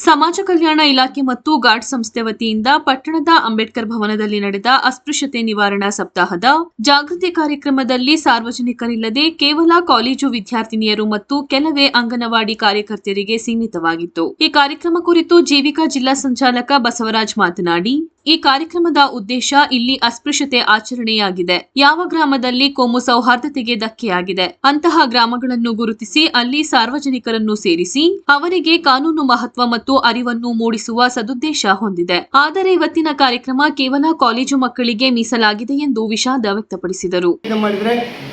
ಸಮಾಜ ಕಲ್ಯಾಣ ಇಲಾಖೆ ಮತ್ತು ಗಾರ್ಡ್ ಸಂಸ್ಥೆ ವತಿಯಿಂದ ಪಟ್ಟಣದ ಅಂಬೇಡ್ಕರ್ ಭವನದಲ್ಲಿ ನಡೆದ ಅಸ್ಪೃಶ್ಯತೆ ನಿವಾರಣಾ ಸಪ್ತಾಹದ ಜಾಗೃತಿ ಕಾರ್ಯಕ್ರಮದಲ್ಲಿ ಸಾರ್ವಜನಿಕರಿಲ್ಲದೆ ಕೇವಲ ಕಾಲೇಜು ವಿದ್ಯಾರ್ಥಿನಿಯರು ಮತ್ತು ಕೆಲವೇ ಅಂಗನವಾಡಿ ಕಾರ್ಯಕರ್ತೆಯರಿಗೆ ಸೀಮಿತವಾಗಿತ್ತು. ಈ ಕಾರ್ಯಕ್ರಮ ಕುರಿತು ಜೀವಿಕಾ ಜಿಲ್ಲಾ ಸಂಚಾಲಕ ಬಸವರಾಜ್ ಮಾತನಾಡಿ, ಈ ಕಾರ್ಯಕ್ರಮದ ಉದ್ದೇಶ ಇಲ್ಲಿ ಅಸ್ಪೃಶ್ಯತೆ ಆಚರಣೆಯಾಗಿದೆ. ಯಾವ ಗ್ರಾಮದಲ್ಲಿ ಕೋಮು ಸೌಹಾರ್ದತೆಗೆ ಧಕ್ಕೆಯಾಗಿದೆ ಅಂತಹ ಗ್ರಾಮಗಳನ್ನು ಗುರುತಿಸಿ ಅಲ್ಲಿ ಸಾರ್ವಜನಿಕರನ್ನು ಸೇರಿಸಿ ಅವರಿಗೆ ಕಾನೂನು ಮಹತ್ವ ಮತ್ತು ಅರಿವನ್ನು ಮೂಡಿಸುವ ಸದುದ್ದೇಶ ಹೊಂದಿದೆ. ಆದರೆ ಇವತ್ತಿನ ಕಾರ್ಯಕ್ರಮ ಕೇವಲ ಕಾಲೇಜು ಮಕ್ಕಳಿಗೆ ಮೀಸಲಾಗಿದೆ ಎಂದು ವಿಷಾದ ವ್ಯಕ್ತಪಡಿಸಿದರು.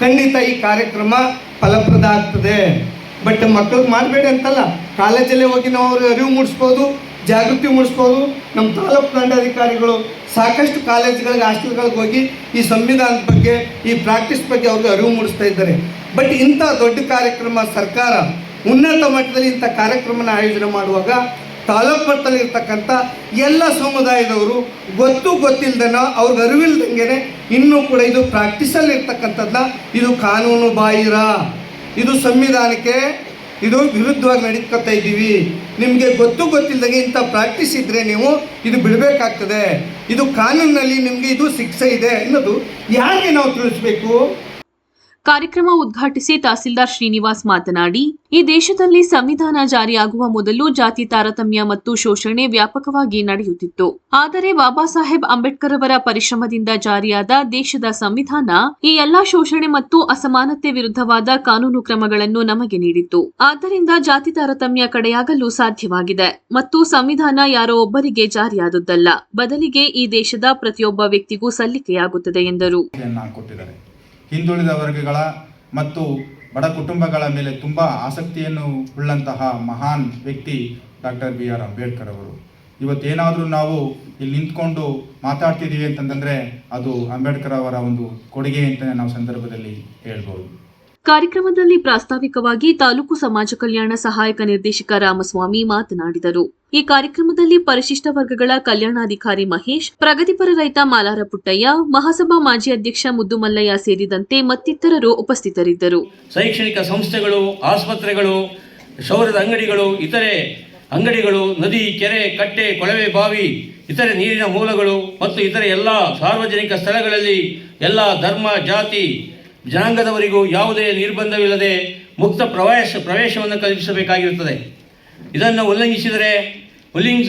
ಖಂಡಿತ ಈ ಕಾರ್ಯಕ್ರಮ ಫಲಪ್ರದ ಆಗ್ತದೆ. ಬಟ್ ಮಕ್ಕಳು ಮಾಡಬೇಡಿ ಅಂತಲ್ಲ, ಕಾಲೇಜಲ್ಲೇ ಹೋಗಿ ನಾವು ಅವ್ರಿಗೆ ಅರಿವು ಮೂಡಿಸ್ಬೋದು, ಜಾಗೃತಿ ಮೂಡಿಸ್ಬೋದು. ನಮ್ಮ ತಾಲೂಕು ದಂಡಾಧಿಕಾರಿಗಳು ಸಾಕಷ್ಟು ಕಾಲೇಜುಗಳಿಗೆ, ಹಾಸ್ಟೆಲ್ಗಳಿಗೆ ಹೋಗಿ ಈ ಸಂವಿಧಾನದ ಬಗ್ಗೆ, ಈ ಪ್ರಾಕ್ಟೀಸ್ ಬಗ್ಗೆ ಅವ್ರಿಗೆ ಅರಿವು ಮೂಡಿಸ್ತಾ ಇದ್ದಾರೆ. ಬಟ್ ಇಂಥ ದೊಡ್ಡ ಕಾರ್ಯಕ್ರಮ ಸರ್ಕಾರ ಉನ್ನತ ಮಟ್ಟದಲ್ಲಿ ಇಂಥ ಕಾರ್ಯಕ್ರಮನ ಆಯೋಜನೆ ಮಾಡುವಾಗ ತಾಲೂಕು ಮಟ್ಟದಲ್ಲಿ ಇರ್ತಕ್ಕಂಥ ಎಲ್ಲ ಸಮುದಾಯದವರು ಗೊತ್ತಿಲ್ಲದನ ಅವ್ರಿಗೆ ಅರಿವಿಲ್ದಂಗೆ ಇನ್ನೂ ಕೂಡ ಇದು ಪ್ರಾಕ್ಟೀಸಲ್ಲಿ ಇರ್ತಕ್ಕಂಥದ್ದನ್ನ ಇದು ಕಾನೂನು ಬಾಹಿರ, ಇದು ಸಂವಿಧಾನಕ್ಕೆ ಇದು ವಿರುದ್ಧವಾಗಿ ನಡೀತಾ ಇದ್ದೀವಿ. ನಿಮಗೆ ಗೊತ್ತಿಲ್ಲದಂಗೆ ಇಂಥ ಪ್ರಾಕ್ಟೀಸ್ ಇದ್ದರೆ ನೀವು ಇದು ಬಿಡಬೇಕಾಗ್ತದೆ, ಇದು ಕಾನೂನಿನಲ್ಲಿ ನಿಮಗೆ ಇದು ಶಿಕ್ಷೆ ಇದೆ ಅನ್ನೋದು ಯಾರಿಗೆ ನಾವು ತಿಳಿಸ್ಬೇಕು. ಕಾರ್ಯಕ್ರಮ ಉದ್ಘಾಟಿಸಿ ತಹಸೀಲ್ದಾರ್ ಶ್ರೀನಿವಾಸ್ ಮಾತನಾಡಿ, ಈ ದೇಶದಲ್ಲಿ ಸಂವಿಧಾನ ಜಾರಿಯಾಗುವ ಮೊದಲು ಜಾತಿ ತಾರತಮ್ಯ ಮತ್ತು ಶೋಷಣೆ ವ್ಯಾಪಕವಾಗಿ ನಡೆಯುತ್ತಿತ್ತು. ಆದರೆ ಬಾಬಾ ಸಾಹೇಬ್ ಅಂಬೇಡ್ಕರ್ ಅವರ ಪರಿಶ್ರಮದಿಂದ ಜಾರಿಯಾದ ದೇಶದ ಸಂವಿಧಾನ ಈ ಎಲ್ಲಾ ಶೋಷಣೆ ಮತ್ತು ಅಸಮಾನತೆ ವಿರುದ್ಧವಾದ ಕಾನೂನು ಕ್ರಮಗಳನ್ನು ನಮಗೆ ನೀಡಿತ್ತು. ಆದ್ದರಿಂದ ಜಾತಿ ತಾರತಮ್ಯ ಕಡೆಯಾಗಲು ಸಾಧ್ಯವಾಗಿದೆ ಮತ್ತು ಸಂವಿಧಾನ ಯಾರೋ ಒಬ್ಬರಿಗೆ ಜಾರಿಯಾದದ್ದಲ್ಲ, ಬದಲಿಗೆ ಈ ದೇಶದ ಪ್ರತಿಯೊಬ್ಬ ವ್ಯಕ್ತಿಗೂ ಸಲ್ಲಿಕೆಯಾಗುತ್ತದೆ ಎಂದರು. ಹಿಂದುಳಿದ ವರ್ಗಗಳ ಮತ್ತು ಬಡ ಕುಟುಂಬಗಳ ಮೇಲೆ ತುಂಬ ಆಸಕ್ತಿಯನ್ನು ಉಳ್ಳಂತಹ ಮಹಾನ್ ವ್ಯಕ್ತಿ ಡಾಕ್ಟರ್ ಬಿ ಆರ್ ಅಂಬೇಡ್ಕರ್ ಅವರು. ಇವತ್ತೇನಾದರೂ ನಾವು ಇಲ್ಲಿ ನಿಂತ್ಕೊಂಡು ಮಾತಾಡ್ತಿದ್ದೀವಿ ಅಂತಂದರೆ ಅದು ಅಂಬೇಡ್ಕರ್ ಅವರ ಒಂದು ಕೊಡುಗೆ ಅಂತಲೇ ನಾವು ಸಂದರ್ಭದಲ್ಲಿ ಹೇಳ್ಬೋದು. ಕಾರ್ಯಕ್ರಮದಲ್ಲಿ ಪ್ರಾಸ್ತಾವಿಕವಾಗಿ ತಾಲೂಕು ಸಮಾಜ ಕಲ್ಯಾಣ ಸಹಾಯಕ ನಿರ್ದೇಶಕ ರಾಮಸ್ವಾಮಿ ಮಾತನಾಡಿದರು. ಈ ಕಾರ್ಯಕ್ರಮದಲ್ಲಿ ಪರಿಶಿಷ್ಟ ವರ್ಗಗಳ ಕಲ್ಯಾಣಾಧಿಕಾರಿ ಮಹೇಶ್, ಪ್ರಗತಿಪರ ರೈತ ಮಾಲಾರ ಪುಟ್ಟಯ್ಯ, ಮಹಾಸಭಾ ಮಾಜಿ ಅಧ್ಯಕ್ಷ ಮುದ್ದುಮಲ್ಲಯ್ಯ ಸೇರಿದಂತೆ ಮತ್ತಿತರರು ಉಪಸ್ಥಿತರಿದ್ದರು. ಶೈಕ್ಷಣಿಕ ಸಂಸ್ಥೆಗಳು, ಆಸ್ಪತ್ರೆಗಳು, ಕ್ಷೌರದ ಅಂಗಡಿಗಳು, ಇತರೆ ಅಂಗಡಿಗಳು, ನದಿ, ಕೆರೆ, ಕಟ್ಟೆ, ಕೊಳವೆ ಬಾವಿ, ಇತರೆ ನೀರಿನ ಮೂಲಗಳು ಮತ್ತು ಇತರೆ ಎಲ್ಲ ಸಾರ್ವಜನಿಕ ಸ್ಥಳಗಳಲ್ಲಿ ಎಲ್ಲ ಧರ್ಮ, ಜಾತಿ, ಜನಾಂಗದವರಿಗೂ ಯಾವುದೇ ನಿರ್ಬಂಧವಿಲ್ಲದೆ ಮುಕ್ತ ಪ್ರವೇಶವನ್ನು ಕಲ್ಪಿಸಬೇಕಾಗಿರುತ್ತದೆ. ಇದನ್ನು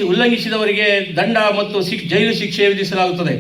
ಉಲ್ಲಂಘಿಸಿದವರಿಗೆ ದಂಡ ಮತ್ತು ಜೈಲು ಶಿಕ್ಷೆ ವಿಧಿಸಲಾಗುತ್ತದೆ.